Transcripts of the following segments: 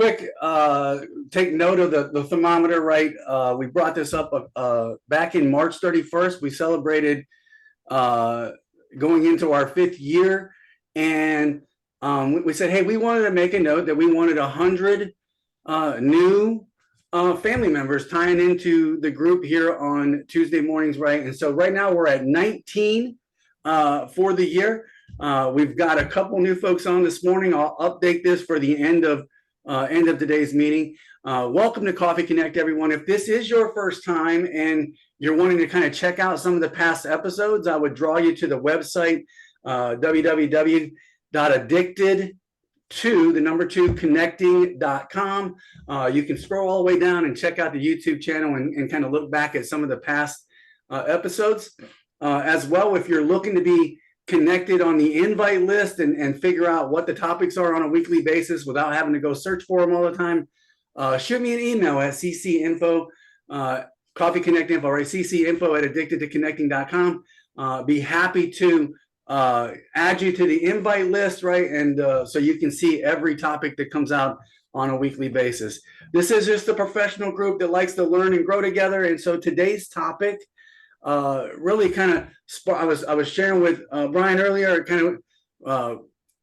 quick, take note of the thermometer, right? We brought this up back in March 31st. We celebrated going into our 5th year. And we said, hey, we wanted to make a note that we wanted 100 new family members tying into the group here on Tuesday mornings, right? And so right now we're at 19 for the year. We've got a couple new folks on this morning. I'll update this for the end of today's meeting. Welcome to Coffee Connect, everyone. If this is your first time and you're wanting to kind of check out some of the past episodes, I would draw you to the website, www.addicted2connecting.com. You can scroll all the way down and check out the YouTube channel and kind of look back at some of the past episodes. As well, if you're looking to be connected on the invite list and figure out what the topics are on a weekly basis without having to go search for them all the time, shoot me an email at ccinfo, Coffee Connect info, right? ccinfo@addicted2connecting.com. Be happy to add you to the invite list, right? And so you can see every topic that comes out on a weekly basis. This is just a professional group that likes to learn and grow together. And so today's topic really kind of I was sharing with Brian earlier. It kind of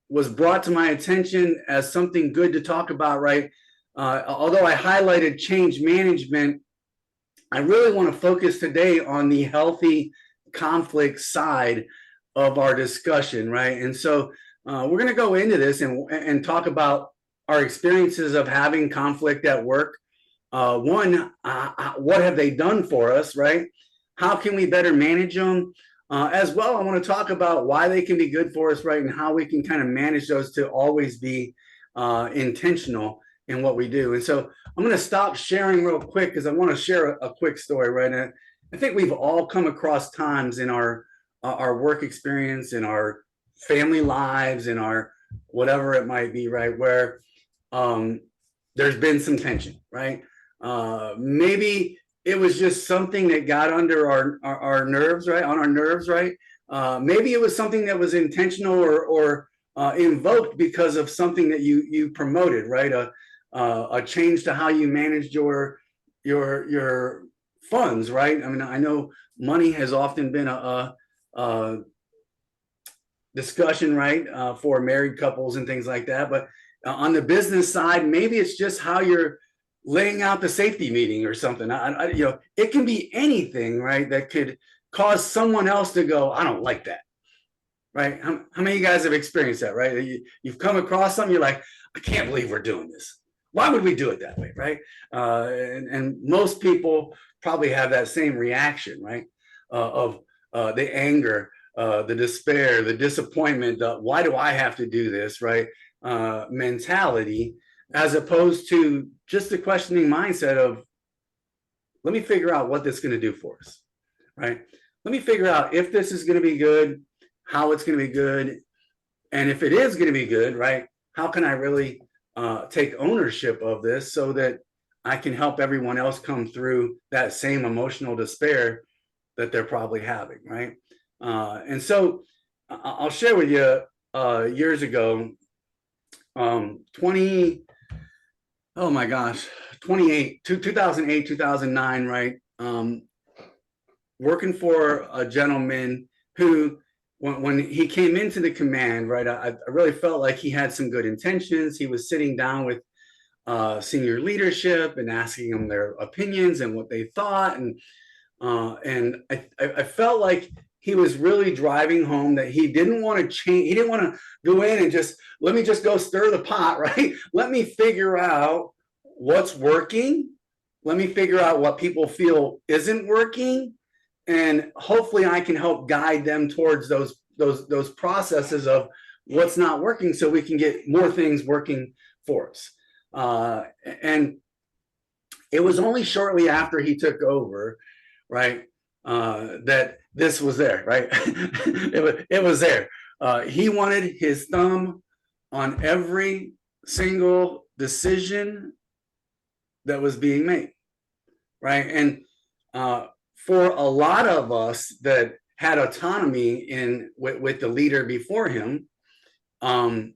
was brought to my attention as something good to talk about, right? Although I highlighted change management, I really want to focus today on the healthy conflict side of our discussion, right? And so we're going to go into this and talk about our experiences of having conflict at work. One, what have they done for us, right? How can we better manage them? As well, I want to talk about why they can be good for us, right? And how we can kind of manage those to always be intentional in what we do. And so I'm going to stop sharing real quick because I want to share a quick story, right? And I think we've all come across times in our work experience, in our family lives, in our whatever it might be, right? Where there's been some tension, right? Maybe it was just something that got under our nerves, right? On our nerves, right? Maybe it was something that was intentional or invoked because of something that you promoted, right? A change to how you managed your funds, right? I mean, I know money has often been a discussion, right, for married couples and things like that. But on the business side, maybe it's just how you're laying out the safety meeting or something. It can be anything, right, that could cause someone else to go, I don't like that, right? How many of you guys have experienced that, right? You've come across something, you're like, I can't believe we're doing this. Why would we do it that way, right? And most people probably have that same reaction, right, of the anger, the despair, the disappointment, why do I have to do this, right, mentality, as opposed to just the questioning mindset of, let me figure out what this is going to do for us, right? Let me figure out if this is going to be good, how it's going to be good, and if it is going to be good, right, how can I really take ownership of this so that I can help everyone else come through that same emotional despair that they're probably having, right? And so I'll share with you years ago, 2008, 2008, 2009, right? Working for a gentleman who, when he came into the command, right, I really felt like he had some good intentions. He was sitting down with senior leadership and asking them their opinions and what they thought. And I felt like he was really driving home that he didn't want to change. He didn't want to go in and let me just go stir the pot, right? Let me figure out what's working. Let me figure out what people feel isn't working. And hopefully I can help guide them towards those processes of what's not working so we can get more things working for us. And it was only shortly after he took over, right, that this was there, right? it was there. He wanted his thumb on every single decision that was being made, right? And for a lot of us that had autonomy with the leader before him, that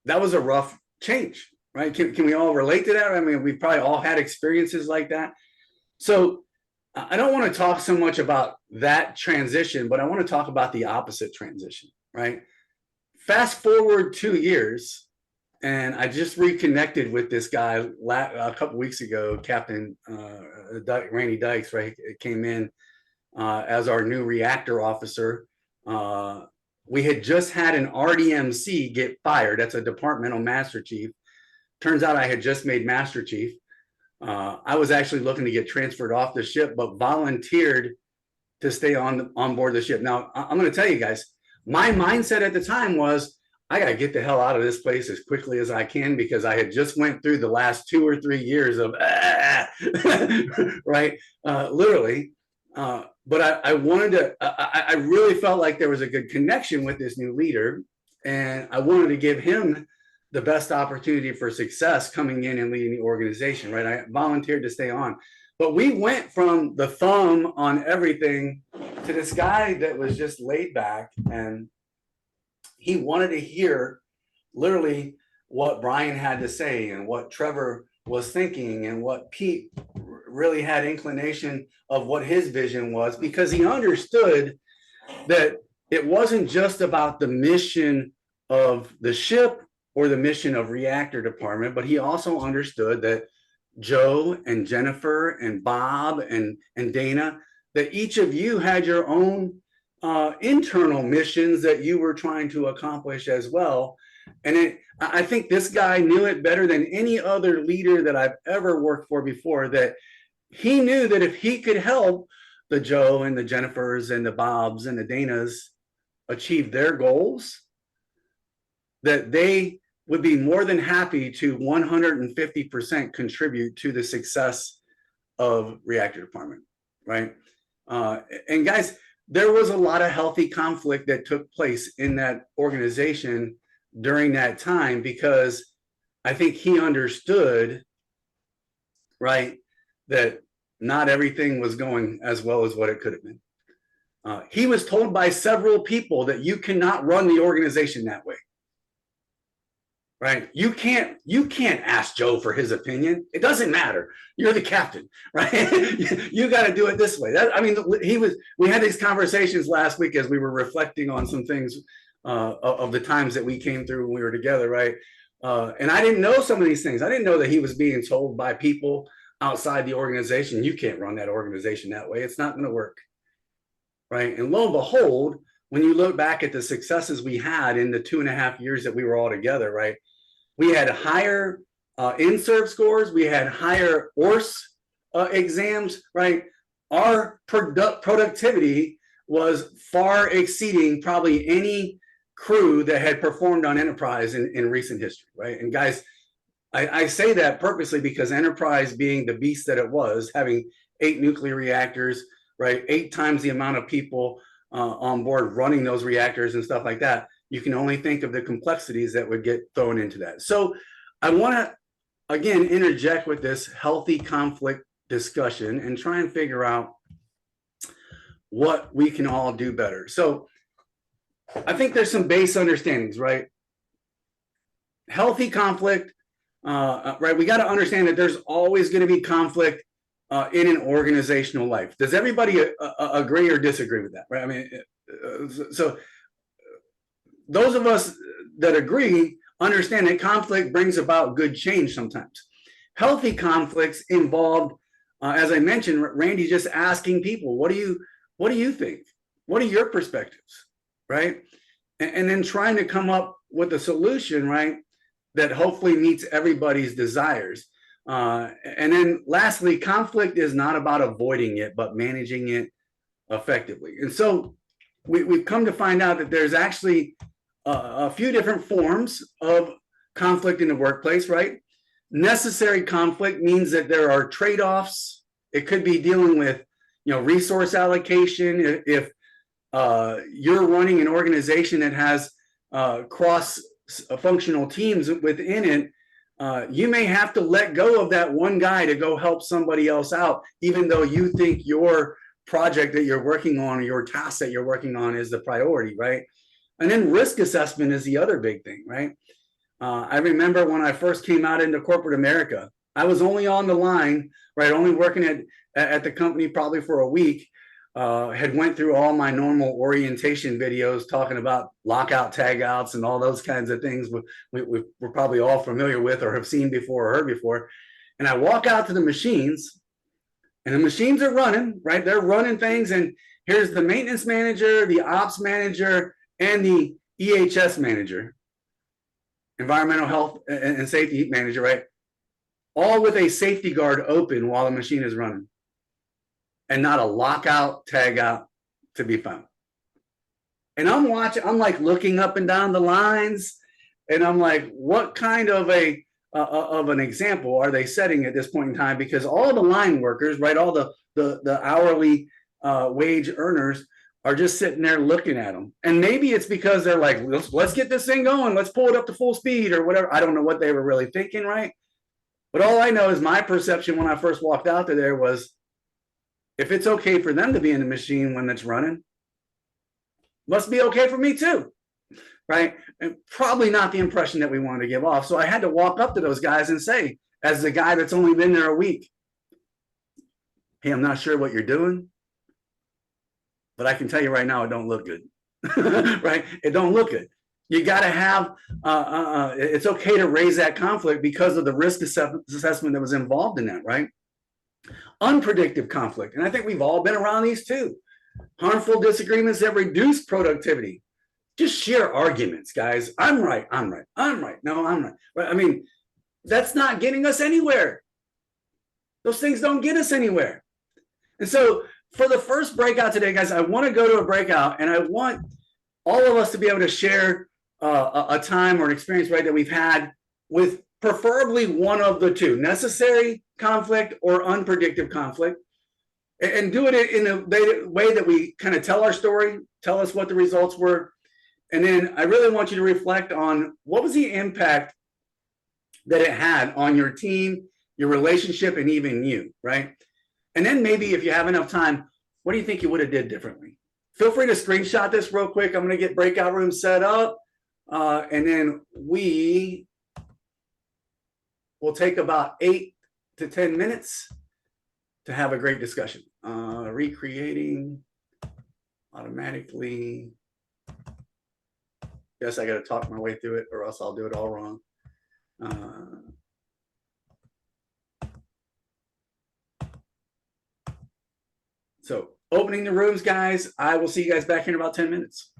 was a rough change, right? Can we all relate to that? I mean, we've probably all had experiences like that. So I don't want to talk so much about that transition, but I want to talk about the opposite transition, right? Fast forward 2 years, and I just reconnected with this guy a couple weeks ago, Captain Randy Dykes, right? It came in as our new reactor officer. We had just had an RDMC get fired. That's a departmental master chief. Turns out I had just made master chief. I was actually looking to get transferred off the ship, but volunteered to stay on board the ship. Now, I'm going to tell you guys, my mindset at the time was, I got to get the hell out of this place as quickly as I can, because I had just went through the last 2 or 3 years of right, literally. But I wanted to. I really felt like there was a good connection with this new leader, and I wanted to give him the best opportunity for success coming in and leading the organization. Right, I volunteered to stay on. But we went from the thumb on everything to this guy that was just laid back, and he wanted to hear literally what Brian had to say and what Trevor was thinking and what Pete really had inclination of what his vision was, because he understood that it wasn't just about the mission of the ship or the mission of reactor department, but he also understood that Joe and Jennifer and Bob and Dana, that each of you had your own internal missions that you were trying to accomplish as well. And I think this guy knew it better than any other leader that I've ever worked for before, that he knew that if he could help the Joe and the Jennifers and the Bobs and the Danas achieve their goals, that they would be more than happy to 150% contribute to the success of reactor department, right? And guys, there was a lot of healthy conflict that took place in that organization during that time, because I think he understood, right, that not everything was going as well as what it could have been. He was told by several people that you cannot run the organization that way. Right? You can't ask Joe for his opinion. It doesn't matter. You're the captain, right? You got to do it this way. We had these conversations last week as we were reflecting on some things of the times that we came through when we were together, right? And I didn't know some of these things. I didn't know that he was being told by people outside the organization, you can't run that organization that way. It's not going to work, right? And lo and behold, when you look back at the successes we had in the 2.5 years that we were all together, right? We had higher in-serve scores. We had higher ORS exams, right? Our productivity was far exceeding probably any crew that had performed on Enterprise in recent history, right? And guys, I say that purposely because Enterprise, being the beast that it was, having 8 nuclear reactors, right? 8 times the amount of people on board running those reactors and stuff like that, you can only think of the complexities that would get thrown into that. So I want to, again, interject with this healthy conflict discussion and try and figure out what we can all do better. So I think there's some base understandings, right? Healthy conflict, right? We got to understand that there's always going to be conflict in an organizational life. Does everybody agree or disagree with that, right? I mean, so those of us that agree understand that conflict brings about good change sometimes. Healthy conflicts involved, as I mentioned, Randy just asking people, what do you think? What are your perspectives, right? And then trying to come up with a solution, right, that hopefully meets everybody's desires. And then lastly, conflict is not about avoiding it, but managing it effectively. And so we've come to find out that there's actually a few different forms of conflict in the workplace, right? Necessary conflict means that there are trade-offs. It could be dealing with, resource allocation. If you're running an organization that has cross-functional teams within it, you may have to let go of that one guy to go help somebody else out, even though you think your project that you're working on or your task that you're working on is the priority, right? And then risk assessment is the other big thing, right? I remember when I first came out into corporate America, I was only on the line, right? Only working at the company probably for a week. Had went through all my normal orientation videos talking about lockout tagouts and all those kinds of things we're probably all familiar with or have seen before or heard before. And I walk out to the machines, and the machines are running, right? They're running things, and here's the maintenance manager, the ops manager, and the EHS manager, environmental health and safety manager, right? All with a safety guard open while the machine is running, and not a lockout, tag out to be found. And I'm watching, I'm like looking up and down the lines, and I'm like, what kind of an example are they setting at this point in time? Because all the line workers, right, all the hourly wage earners are just sitting there looking at them. And maybe it's because they're like, let's get this thing going, let's pull it up to full speed or whatever. I don't know what they were really thinking, right? But all I know is my perception when I first walked out there was, if it's okay for them to be in the machine when it's running, must be okay for me too, right? And probably not the impression that we wanted to give off. So I had to walk up to those guys and say, as the guy that's only been there a week, hey, I'm not sure what you're doing, but I can tell you right now, it don't look good, right? It don't look good. You got to have, it's okay to raise that conflict because of the risk assessment that was involved in that, right? Unpredictable conflict. And I think we've all been around these too. Harmful disagreements that reduce productivity. Just sheer arguments, guys. I'm right. I'm right. I'm right. No, I'm right. Right. I mean, that's not getting us anywhere. Those things don't get us anywhere. And so for the first breakout today, guys, I want to go to a breakout, and I want all of us to be able to share a time or an experience, right, that we've had with preferably one of the two, necessary conflict or unpredictable conflict, and do it in a way that we kind of tell our story, tell us what the results were. And then I really want you to reflect on what was the impact that it had on your team, your relationship, and even you, right? And then maybe if you have enough time, what do you think you would have did differently? Feel free to screenshot this real quick. I'm going to get breakout rooms set up. And then we will take about 8 to 10 minutes to have a great discussion. Recreating automatically. Guess I got to talk my way through it, or else I'll do it all wrong. So opening the rooms, guys. I will see you guys back here in about 10 minutes.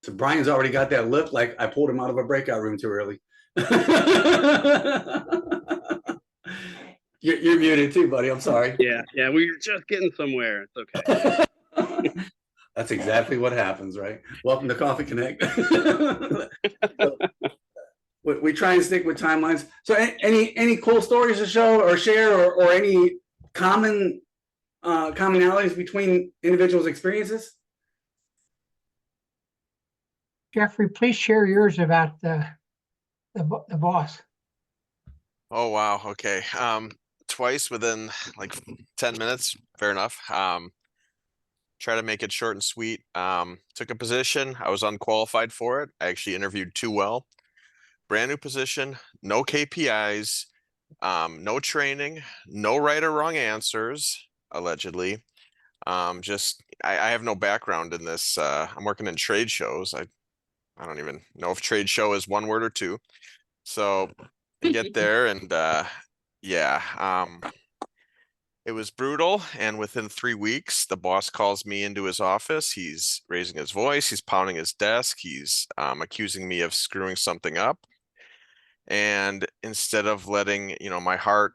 So Brian's already got that look like I pulled him out of a breakout room too early. You're muted too, buddy. I'm sorry. Yeah, we were just getting somewhere. It's okay. That's exactly what happens, right? Welcome to Coffee Connect. So, we try and stick with timelines. So any cool stories to show or share, or any common commonalities between individuals' experiences? Jeffrey, please share yours about the boss. Oh, wow. Okay. Twice within like 10 minutes. Fair enough. Try to make it short and sweet. Took a position. I was unqualified for it. I actually interviewed too well. Brand new position, no KPIs, no training, no right or wrong answers, allegedly. I have no background in this. I'm working in trade shows. I don't even know if trade show is one word or two. So I get there, and it was brutal. And within 3 weeks, the boss calls me into his office. He's raising his voice. He's pounding his desk. He's accusing me of screwing something up. And instead of letting, my heart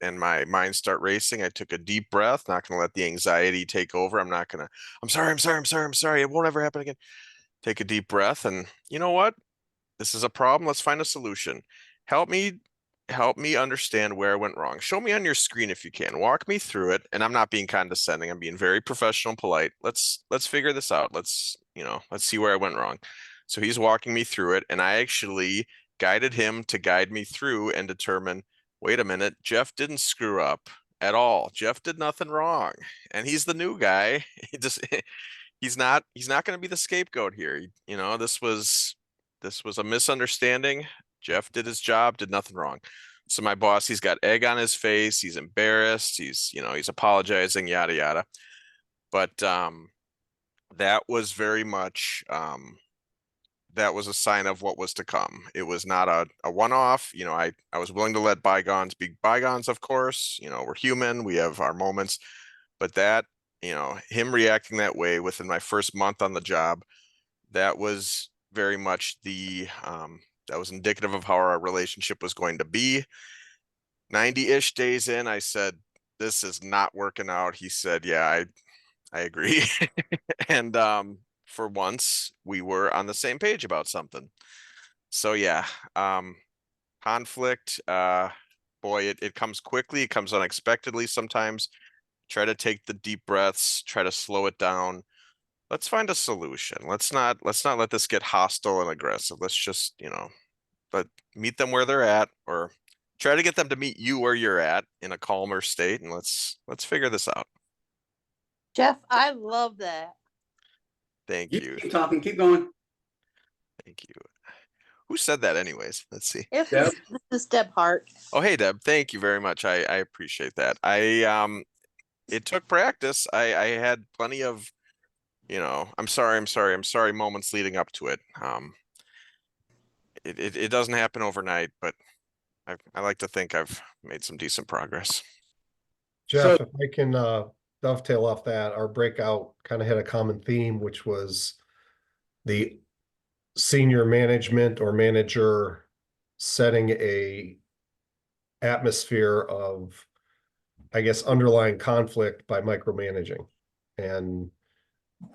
and my mind start racing, I took a deep breath, not going to let the anxiety take over. I'm sorry. It won't ever happen again. Take a deep breath, and you know what? This is a problem. Let's find a solution. Help me help me understand where I went wrong. Show me on your screen if you can. Walk me through it. And I'm not being condescending. I'm being very professional and polite. Let's figure this out. Let's see where I went wrong. So he's walking me through it, and I actually guided him to guide me through and determine, wait a minute, Jeff didn't screw up at all. Jeff did nothing wrong. And he's the new guy. He's not going to be the scapegoat here. This was a misunderstanding. Jeff did his job, did nothing wrong. So my boss, he's got egg on his face. He's embarrassed. He's apologizing, yada, yada. But that was very much, that was a sign of what was to come. It was not a one-off. I was willing to let bygones be bygones, of course. We're human. We have our moments. But that, him reacting that way within my first month on the job, that was very much that was indicative of how our relationship was going to be. 90-ish days in, I said, this is not working out. He said, yeah, I agree. And for once, we were on the same page about something. So yeah, conflict, boy, it comes quickly. It comes unexpectedly sometimes. Try to take the deep breaths, try to slow it down. Let's find a solution. Let's not let this get hostile and aggressive. Let's just, meet them where they're at, or try to get them to meet you where you're at in a calmer state, and let's figure this out. Jeff, I love that. Thank You you. keep talking, keep going. Thank you. Who said that anyways? Let's see. This Deb? is Deb Hart. Oh, hey Deb, thank you very much. I appreciate that. It took practice. I had plenty of, I'm sorry moments leading up to it. It doesn't happen overnight, but I like to think I've made some decent progress. Jeff, So- if I can dovetail off that, our breakout kind of had a common theme, which was the senior management or manager setting a atmosphere of, I guess, underlying conflict by micromanaging. And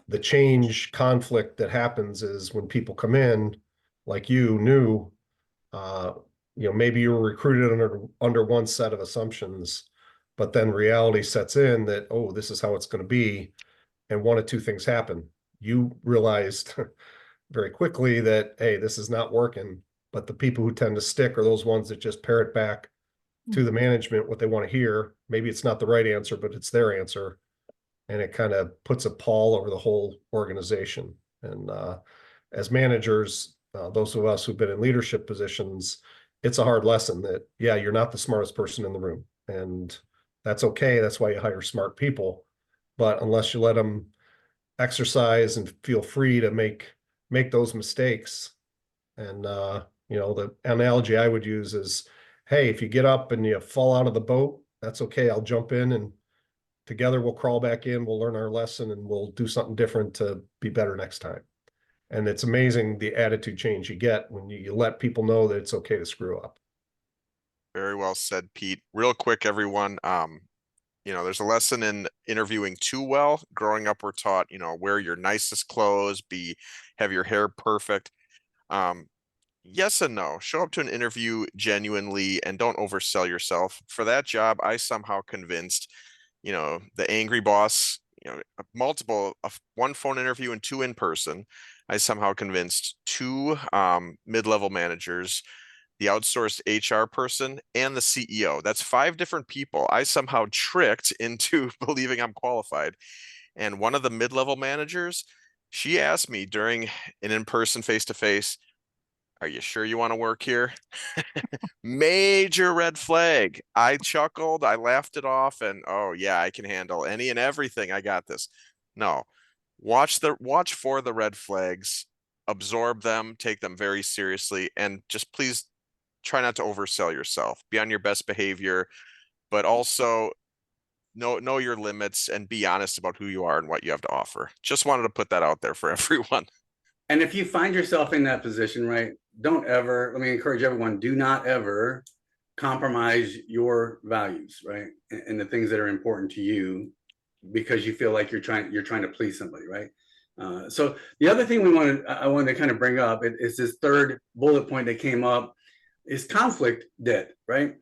the change conflict that happens is when people come in, like you knew, maybe you were recruited under one set of assumptions, but then reality sets in that, oh, this is how it's going to be. And one of two things happen. You realized very quickly that, hey, this is not working. But the people who tend to stick are those ones that just parrot back to the management what they want to hear. Maybe it's not the right answer, but it's their answer. And it kind of puts a pall over the whole organization. And as managers, those of us who've been in leadership positions, it's a hard lesson that, yeah, you're not the smartest person in the room. And that's okay. That's why you hire smart people. But unless you let them exercise and feel free to make those mistakes. And, the analogy I would use is, hey, if you get up and you fall out of the boat, that's okay. I'll jump in and together we'll crawl back in. We'll learn our lesson and we'll do something different to be better next time. And it's amazing the attitude change you get when you let people know that it's okay to screw up. Very well said, Pete. Real quick, everyone. There's a lesson in interviewing too well. Growing up, we're taught, wear your nicest clothes, have your hair perfect. Yes and no. Show up to an interview genuinely and don't oversell yourself. For that job, I somehow convinced, the angry boss, one phone interview and 2 in person. I somehow convinced 2 mid-level managers, the outsourced HR person, and the CEO. That's 5 different people I somehow tricked into believing I'm qualified. And one of the mid-level managers, she asked me during an in-person face-to-face, are you sure you want to work here? Major red flag. I chuckled, I laughed it off, and oh yeah, I can handle any and everything. I got this. No, watch for the red flags, absorb them, take them very seriously, and just please try not to oversell yourself. Be on your best behavior, but also know your limits and be honest about who you are and what you have to offer. Just wanted to put that out there for everyone. And if you find yourself in that position, right, don't ever, let me encourage everyone, do not ever compromise your values, right? And the things that are important to you because you feel like you're trying to please somebody, right? So the other thing I wanted to kind of bring up is this third bullet point that came up is conflict debt, right?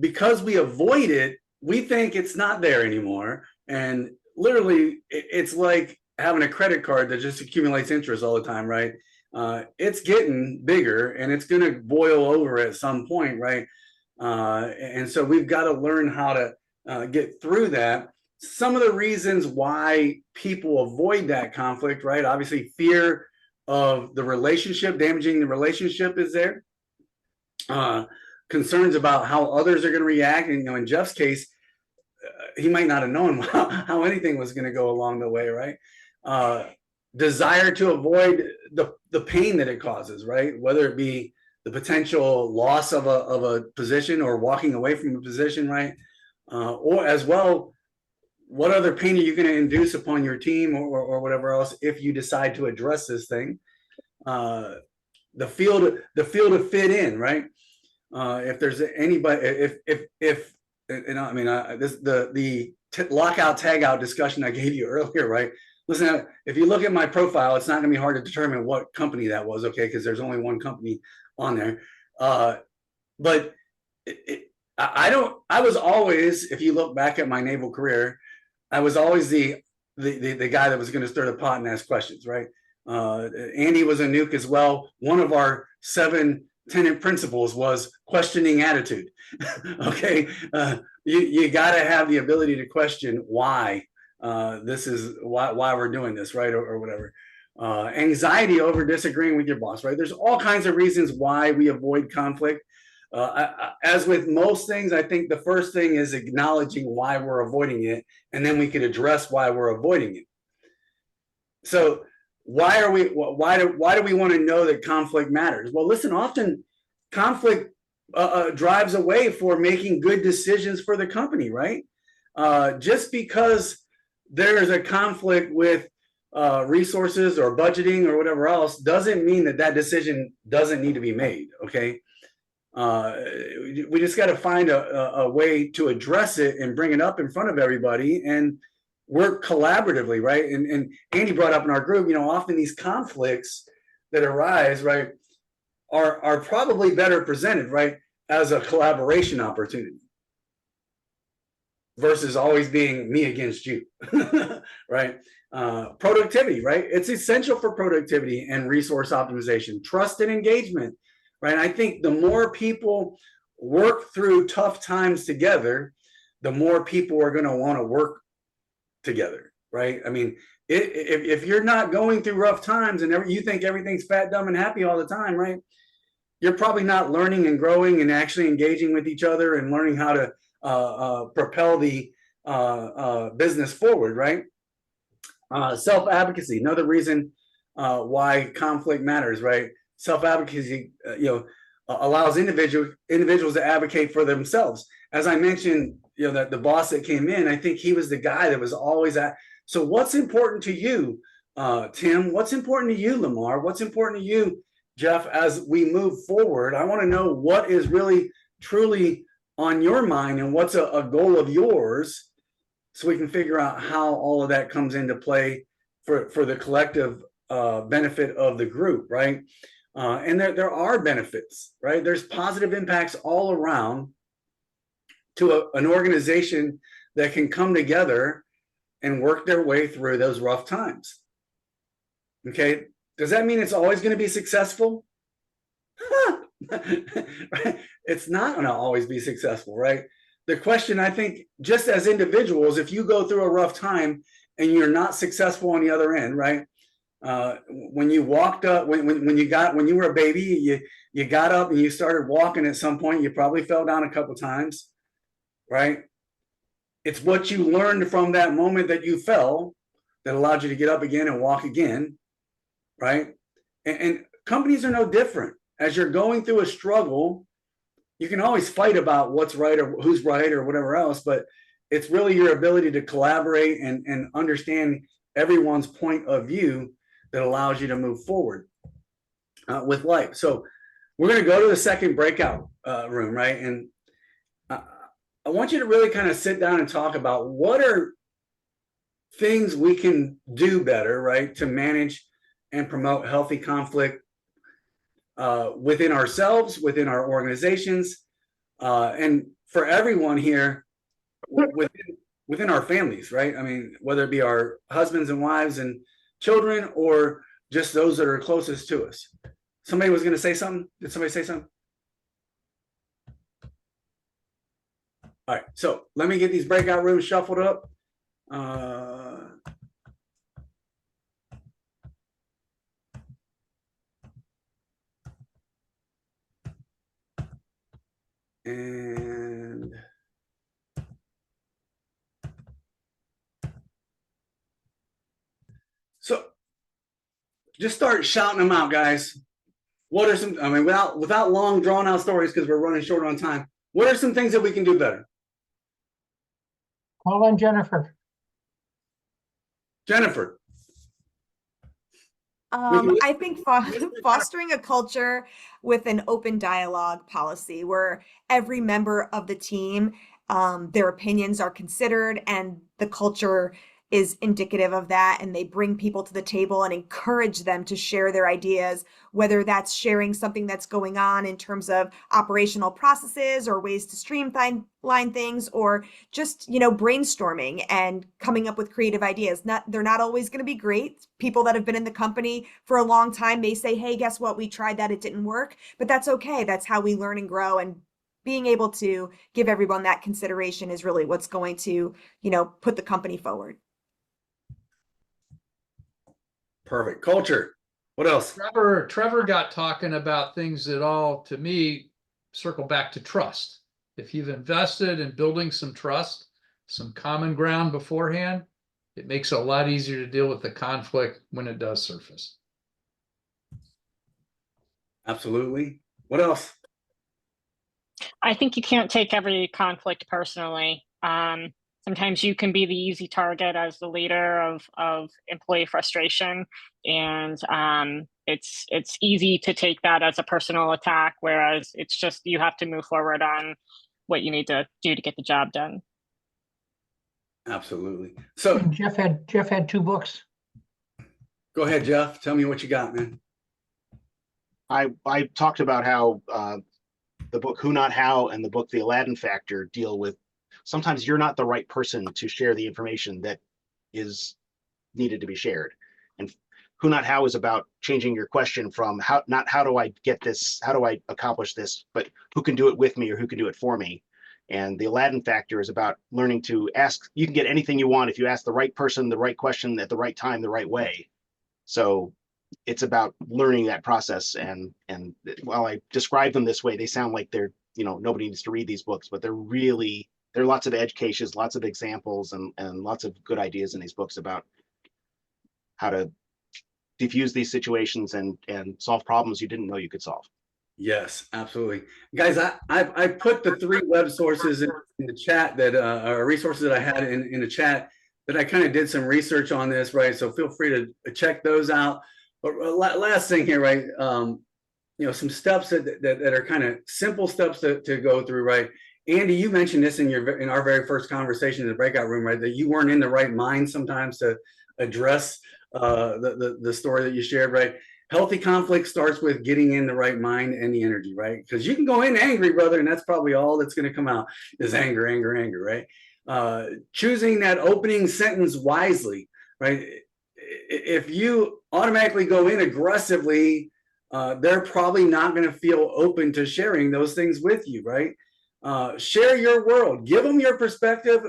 Because we avoid it, we think it's not there anymore. And literally, it's like having a credit card that just accumulates interest all the time, right? It's getting bigger and it's going to boil over at some point, right? And so we've got to learn how to get through that. Some of the reasons why people avoid that conflict, right? Obviously, fear of the relationship, damaging the relationship is there. Concerns about how others are going to react. And, in Jeff's case, he might not have known how anything was going to go along the way, right? Desire to avoid the pain that it causes, right? Whether it be the potential loss of a position or walking away from a position, right? Or as well, what other pain are you going to induce upon your team or whatever else if you decide to address this thing? The field to fit in, right? If there's anybody, if I mean, the lockout tagout discussion I gave you earlier, right? Listen, if you look at my profile, it's not going to be hard to determine what company that was, okay? Because there's only one company on there. But I was always, if you look back at my naval career, I was always the guy that was going to stir the pot and ask questions, right? Andy was a nuke as well. One of our 7 tenant principles was questioning attitude. Okay, you got to have the ability to question why this is why we're doing this, right, or whatever. Anxiety over disagreeing with your boss, right? There's all kinds of reasons why we avoid conflict. As with most things, I think the first thing is acknowledging why we're avoiding it, and then we could address why we're avoiding it. So why do we want to know that conflict matters? Well, listen, often conflict drives away for making good decisions for the company, right? Just because there's a conflict with resources or budgeting or whatever else doesn't mean that decision doesn't need to be made, okay? We just got to find a way to address it and bring it up in front of everybody and work collaboratively, right? And Andy brought up in our group, often these conflicts that arise, right, are probably better presented, right, as a collaboration opportunity versus always being me against you, right? Productivity, right? It's essential for productivity and resource optimization, trust and engagement, right? I think the more people work through tough times together, the more people are going to want to work together, right? I mean, if you're not going through rough times and you think everything's fat, dumb, and happy all the time, right? You're probably not learning and growing and actually engaging with each other and learning how to propel the business forward, right? Self-advocacy, another reason why conflict matters, right? Self-advocacy, allows individuals to advocate for themselves. As I mentioned, that the boss that came in, I think he was the guy that was always at. So what's important to you, Tim? What's important to you, Lamar? What's important to you, Jeff, as we move forward? I want to know what is really, truly on your mind and what's a goal of yours so we can figure out how all of that comes into play for the collective benefit of the group, right? And there are benefits, right? There's positive impacts all around to an organization that can come together and work their way through those rough times. Okay, does that mean it's always going to be successful? Right? It's not going to always be successful, right? The question, I think, just as individuals, if you go through a rough time and you're not successful on the other end, right? When you walked up, when you were a baby, you got up and you started walking at some point, you probably fell down a couple times, right? It's what you learned from that moment that you fell that allowed you to get up again and walk again, right? And companies are no different. As you're going through a struggle, you can always fight about what's right or who's right or whatever else, but it's really your ability to collaborate and understand everyone's point of view that allows you to move forward with life. So we're going to go to the second breakout room, right? And I want you to really kind of sit down and talk about what are things we can do better, right, to manage and promote healthy conflict within ourselves, within our organizations, and for everyone here within our families, right? I mean, whether it be our husbands and wives and children, or just those that are closest to us. Somebody was going to say something. Did somebody say something? All right, so let me get these breakout rooms shuffled up. And so just start shouting them out, guys. What are some, I mean, without long drawn out stories, because we're running short on time, what are some things that we can do better? Call on Jennifer. Jennifer. I think fostering a culture with an open dialogue policy where every member of the team, their opinions are considered and the culture is indicative of that. And they bring people to the table and encourage them to share their ideas, whether that's sharing something that's going on in terms of operational processes or ways to streamline things, or just, brainstorming and coming up with creative ideas. They're not always going to be great. People that have been in the company for a long time may say, hey, guess what? We tried that. It didn't work, but that's okay. That's how we learn and grow. And being able to give everyone that consideration is really what's going to, put the company forward. Perfect. Culture. What else? Trevor got talking about things that all, to me, circle back to trust. If you've invested in building some trust, some common ground beforehand, it makes it a lot easier to deal with the conflict when it does surface. Absolutely. What else? I think you can't take every conflict personally. Sometimes you can be the easy target as the leader of employee frustration, and it's easy to take that as a personal attack, whereas it's just you have to move forward on what you need to do to get the job done. Absolutely. So And Jeff had 2 books. go ahead, Jeff. Tell me what you got, man. I talked about how the book Who Not How and the book The Aladdin Factor deal with sometimes you're not the right person to share the information that is needed to be shared. And Who Not How is about changing your question from not how do I get this, how do I accomplish this, but who can do it with me or who can do it for me. And the Aladdin Factor is about learning to ask. You can get anything you want if you ask the right person the right question at the right time, the right way. So it's about learning that process. And while I describe them this way, they sound like they're, nobody needs to read these books, but there are lots of edge cases, lots of examples, and lots of good ideas in these books about how to diffuse these situations and solve problems you didn't know you could solve. Yes, absolutely. Guys, I put the 3 web sources in the chat that are resources that I had in the chat that I kind of did some research on this, right? So feel free to check those out. But last thing here, right? Some steps that are kind of simple steps to go through, right? Andy, you mentioned this in our very first conversation in the breakout room, right? That you weren't in the right mind sometimes to address the story that you shared, right? Healthy conflict starts with getting in the right mind and the energy, right? Because you can go in angry, brother, and that's probably all that's going to come out is anger, right? Choosing that opening sentence wisely, right? If you automatically go in aggressively, they're probably not going to feel open to sharing those things with you, right? Share your world, give them your perspective,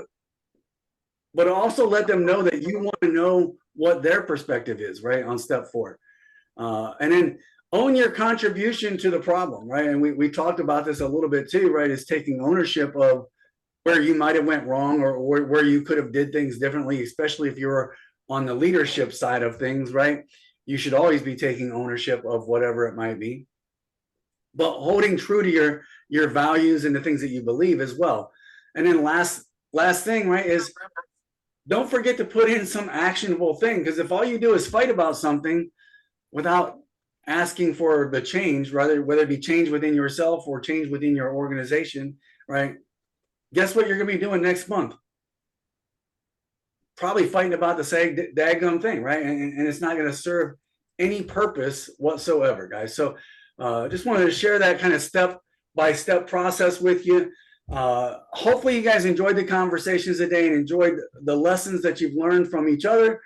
but also let them know that you want to know what their perspective is, right? On step 4. And then own your contribution to the problem, right? And we talked about this a little bit too, right? Is taking ownership of where you might have went wrong or where you could have did things differently, especially if you're on the leadership side of things, right? You should always be taking ownership of whatever it might be, but holding true to your values and the things that you believe as well. And then last thing, right, is don't forget to put in some actionable thing, because if all you do is fight about something without asking for the change, whether it be change within yourself or change within your organization, right? Guess what you're going to be doing next month? Probably fighting about the same daggum thing, right? And it's not going to serve any purpose whatsoever, guys. So Just wanted to share that kind of step-by-step process with you. Hopefully you guys enjoyed the conversations today and enjoyed the lessons that you've learned from each other.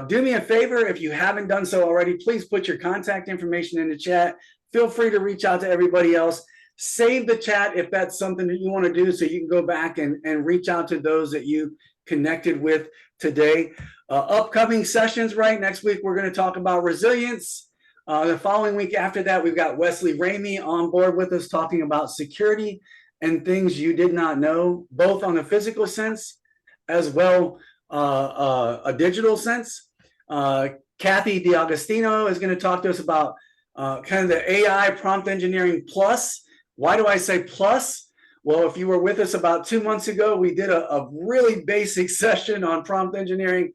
Do me a favor, if you haven't done so already, please put your contact information in the chat. Feel free to reach out to everybody else. Save the chat if that's something that you want to do, so you can go back and reach out to those that you connected with today. Upcoming sessions, right? Next week, we're going to talk about resilience. The following week after that, we've got Wesley Ramey on board with us talking about security and things you did not know, both on a physical sense as well a digital sense. Kathy DiAgostino is going to talk to us about kind of the AI prompt engineering plus. Why do I say plus? Well, if you were with us about 2 months ago, we did a really basic session on prompt engineering.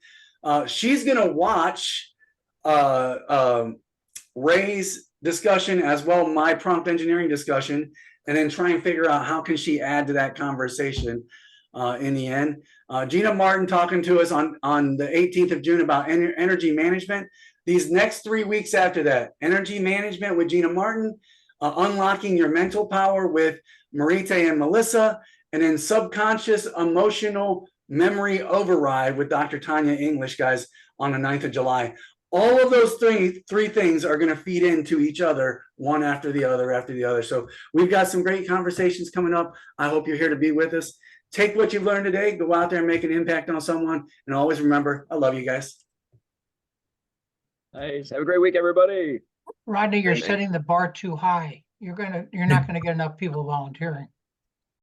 She's going to watch Ray's discussion as well, my prompt engineering discussion, and then try and figure out how can she add to that conversation in the end. Gina Martin talking to us on the 18th of June about energy management. These next 3 weeks after that, energy management with Gina Martin, unlocking your mental power with Marita and Melissa, and then subconscious emotional memory override with Dr. Tanya English, guys, on the 9th of July. All of those three things are going to feed into each other, one after the other. So we've got some great conversations coming up. I hope you're here to be with us. Take what you've learned today, go out there and make an impact on someone. And always remember, I love you guys. Nice. Have a great week, everybody. Rodney, you're Thank you. setting the bar too high. You're not gonna get enough people volunteering.